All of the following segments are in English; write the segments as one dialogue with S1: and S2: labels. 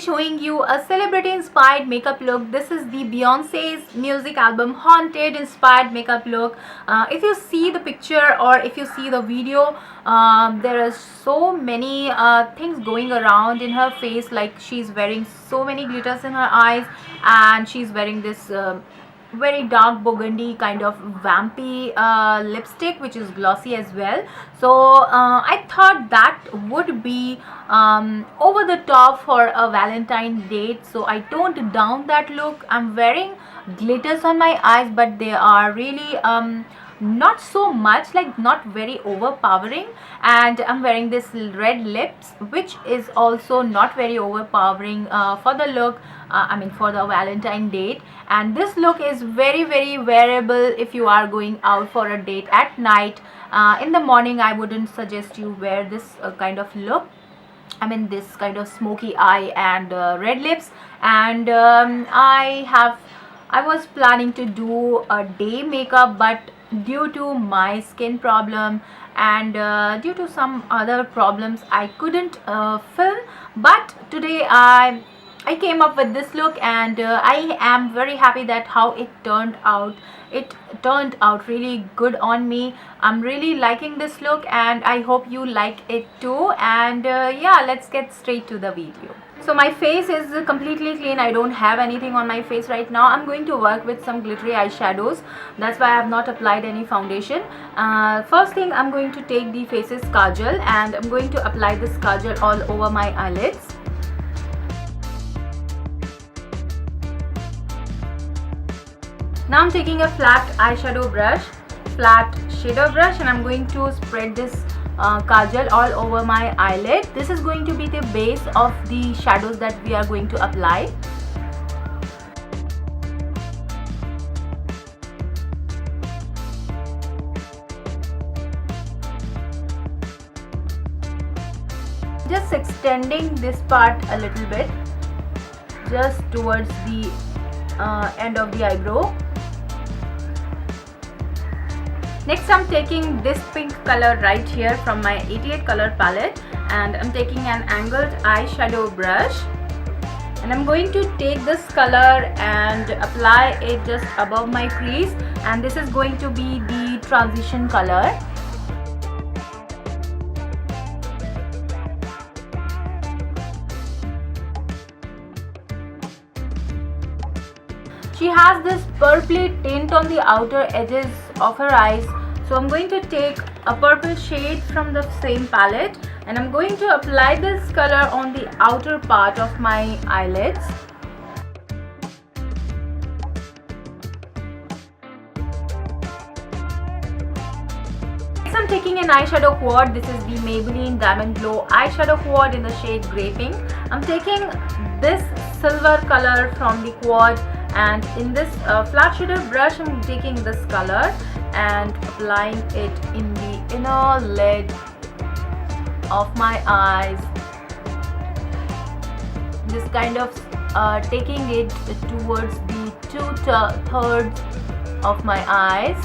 S1: showing you a celebrity inspired makeup look. This is the Beyonce's music album Haunted inspired makeup look. If you see the picture or if you see the video, there are so many things going around in her face, like she's wearing so many glitters in her eyes, and she's wearing this very dark burgundy kind of vampy lipstick, which is glossy as well. So I thought that would be over the top for a Valentine date, so I toned down that look. I'm wearing glitters on my eyes, but they are really not so much, like not very overpowering, and I'm wearing this red lips, which is also not very overpowering for the look. I mean, for the Valentine date. And this look is very wearable if you are going out for a date at night. In the morning, I wouldn't suggest you wear this kind of look. I mean, this kind of smoky eye and red lips. And I was planning to do a day makeup, but due to my skin problem and due to some other problems, I couldn't film. But today I came up with this look, and I am very happy that how it turned out. It turned out really good on me. I'm really liking this look, and I hope you like it too. And yeah, let's get straight to the video. So my face is completely clean. I don't have anything on my face right now. I'm going to work with some glittery eyeshadows. That's why I have not applied any foundation. First thing, I'm going to take the Faces Kajal, and I'm going to apply this kajal all over my eyelids. Now I'm taking a flat eyeshadow brush, flat shader brush, and I'm going to spread this kajal all over my eyelid. This is going to be the base of the shadows that we are going to apply. Just extending this part a little bit, just towards the end of the eyebrow. Next, I'm taking this pink color right here from my 88 color palette, and I'm taking an angled eyeshadow brush, and I'm going to take this color and apply it just above my crease, and this is going to be the transition color. She has this purpley tint on the outer edges of her eyes, so I'm going to take a purple shade from the same palette, and I'm going to apply this color on the outer part of my eyelids. Next, I'm taking an eyeshadow quad. This is the Maybelline Diamond Glow eyeshadow quad in the shade Grey Pink. I'm taking this silver color from the quad, and in this flat shader brush, I'm taking this color and applying it in the inner lid of my eyes. Just kind of taking it towards the two-thirds of my eyes.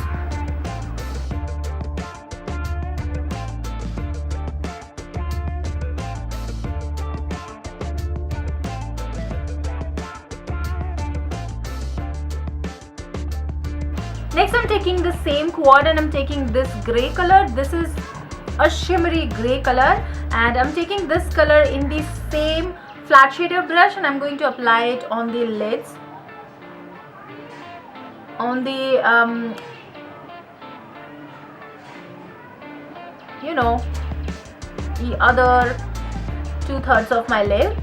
S1: Next, I'm taking the same quad, and I'm taking this grey color. This is a shimmery grey color, and I'm taking this color in the same flat shader brush, and I'm going to apply it on the lids, on the the other two-thirds of my lids.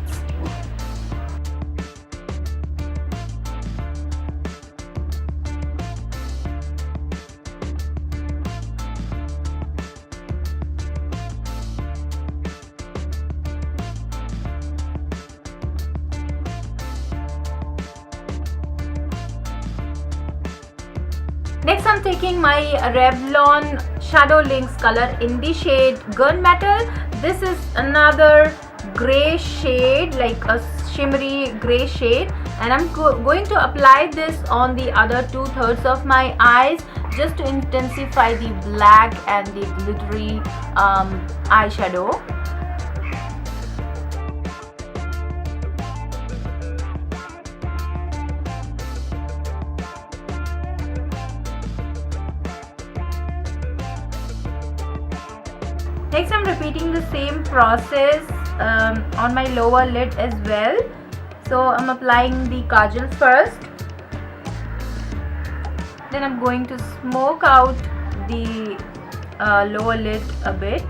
S1: Next, I'm taking my Revlon Shadow Links color in the shade Gunmetal. This is another gray shade, like a shimmery gray shade, and I'm going to apply this on the other two-thirds of my eyes, just to intensify the black and the glittery eyeshadow. Next, I'm repeating the same process on my lower lid as well. So I'm applying the kajal first, then I'm going to smoke out the lower lid a bit.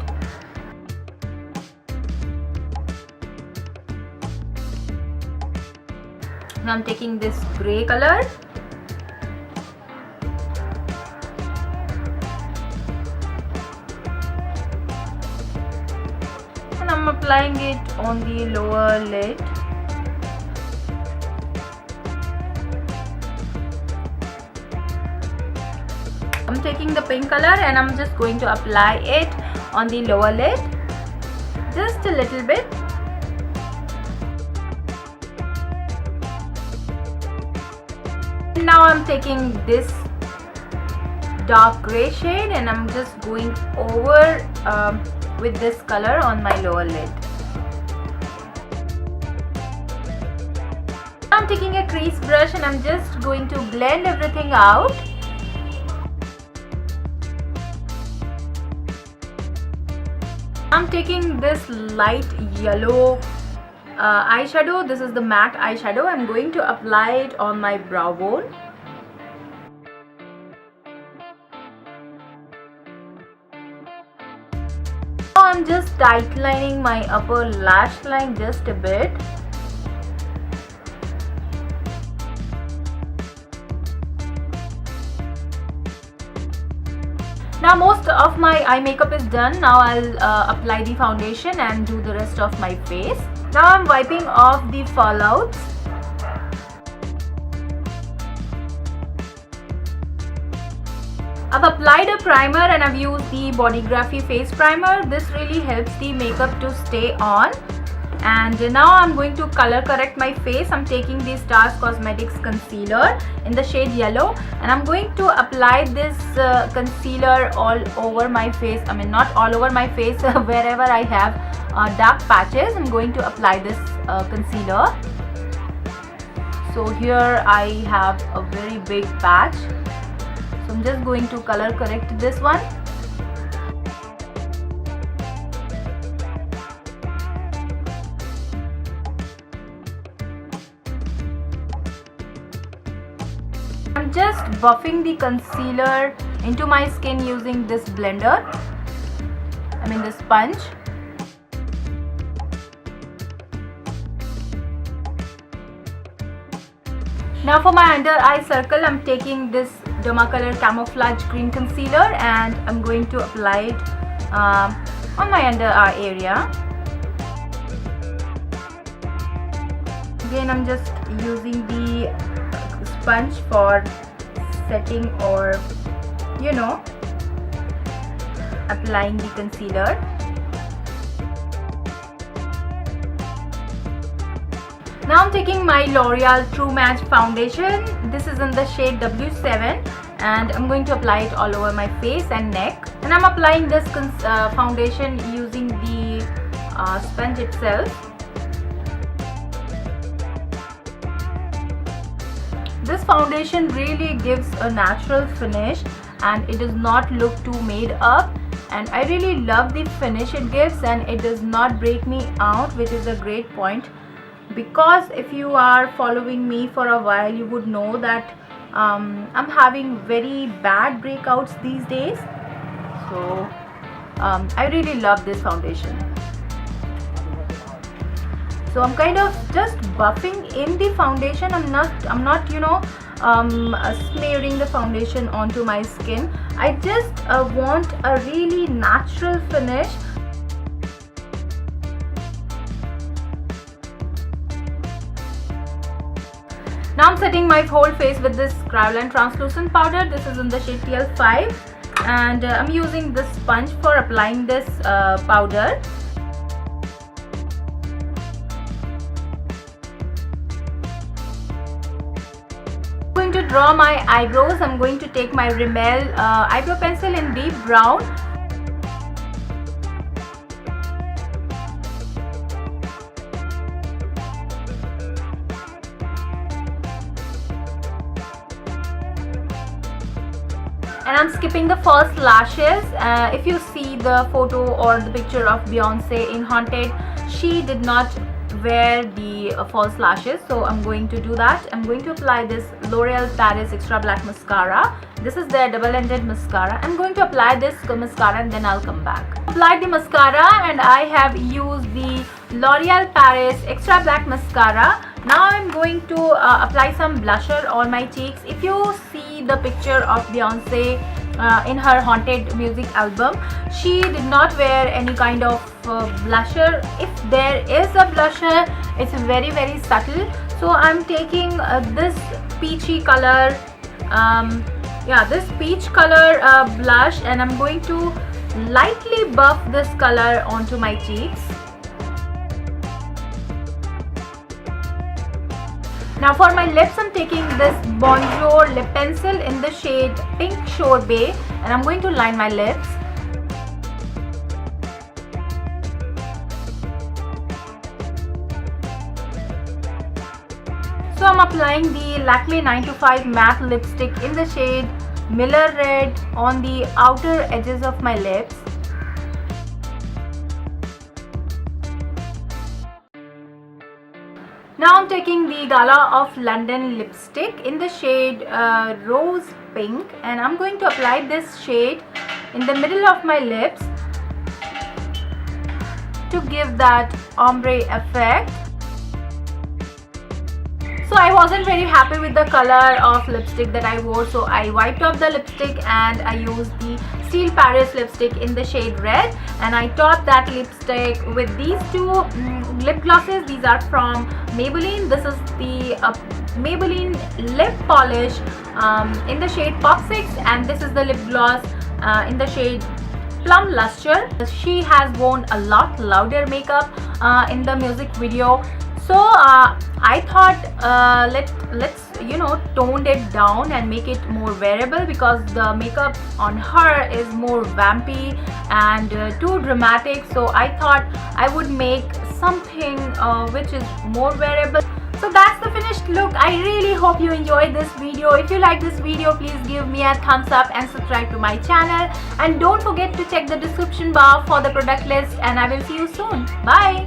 S1: Now I'm taking this grey color, and I'm applying it on the lower lid. I'm taking the pink color and I'm just going to apply it on the lower lid, just a little bit. Now I'm taking this dark gray shade and I'm just going over with this color on my lower lid. Now I'm taking a crease brush and I'm just going to blend everything out. I'm taking this light yellow eyeshadow. This is the matte eyeshadow. I'm going to apply it on my brow bone. Now I'm just tightening my upper lash line just a bit. Now most of my eye makeup is done. Now I'll apply the foundation and do the rest of my face. Now I'm wiping off the fallouts. I've applied a primer and I've used the Bodygraphy face primer. This really helps the makeup to stay on. And now I'm going to color correct my face. I'm taking the Stars Cosmetics concealer in the shade yellow and I'm going to apply this concealer all over my face. I mean, not all over my face, wherever I have dark patches, I'm going to apply this concealer. So here I have a very big patch, so I'm just going to color correct this one. I'm just buffing the concealer into my skin using this blender, the sponge. Now for my under eye circle, I'm taking this Dermacolor Camouflage Green Concealer and I'm going to apply it on my under eye area. Again, I'm just using the sponge for setting or applying the concealer. Now I'm taking my L'Oreal True Match foundation. This is in the shade W7 and I'm going to apply it all over my face and neck. And I'm applying this foundation using the sponge itself. This foundation really gives a natural finish and it does not look too made up, and I really love the finish it gives, and it does not break me out, which is a great point, because if you are following me for a while you would know that I'm having very bad breakouts these days. So I really love this foundation. So I'm kind of just buffing in the foundation. I'm not smearing the foundation onto my skin. I just want a really natural finish. Now I'm setting my whole face with this Cryolan translucent powder. This is in the shade TL5 and I'm using this sponge for applying this powder. I'm going to draw my eyebrows. I'm going to take my Rimmel eyebrow pencil in deep brown. And I'm skipping the false lashes. If you see the photo or the picture of Beyonce in Haunted, she did not wear the false lashes, so I'm going to do that. I'm going to apply this L'Oreal Paris Extra Black Mascara. This is their double-ended mascara. I'm going to apply this mascara and then I'll come back. Applied the mascara and I have used the L'Oreal Paris Extra Black Mascara. Now I'm going to apply some blusher on my cheeks. If you see the picture of Beyonce in her Haunted music album, she did not wear any kind of blusher. If there is a blusher, it's very subtle. So I'm taking this peachy color, this peach color blush, and I'm going to lightly buff this color onto my cheeks. Now for my lips, I'm taking this Bonjour lip pencil in the shade Pink Sorbet, and I'm going to line my lips. So I'm applying the Lakme 925 matte lipstick in the shade Miller Red on the outer edges of my lips. Now I'm taking the Gala of London lipstick in the shade Rose Pink, and I'm going to apply this shade in the middle of my lips to give that ombre effect. So I wasn't very happy with the color of lipstick that I wore, so I wiped off the lipstick and I used the Steel Paris lipstick in the shade Red, and I topped that lipstick with these two lip glosses. These are from Maybelline. This is the Maybelline lip polish in the shade Pop 6, and this is the lip gloss in the shade Plum Luster. She has worn a lot louder makeup in the music video, so I thought let's tone it down and make it more wearable, because the makeup on her is more vampy and too dramatic. So I thought I would make something which is more wearable. So that's the finished look. I really hope you enjoyed this video. If you like this video, please give me a thumbs up and subscribe to my channel, and don't forget to check the description bar for the product list, and I will see you soon. Bye.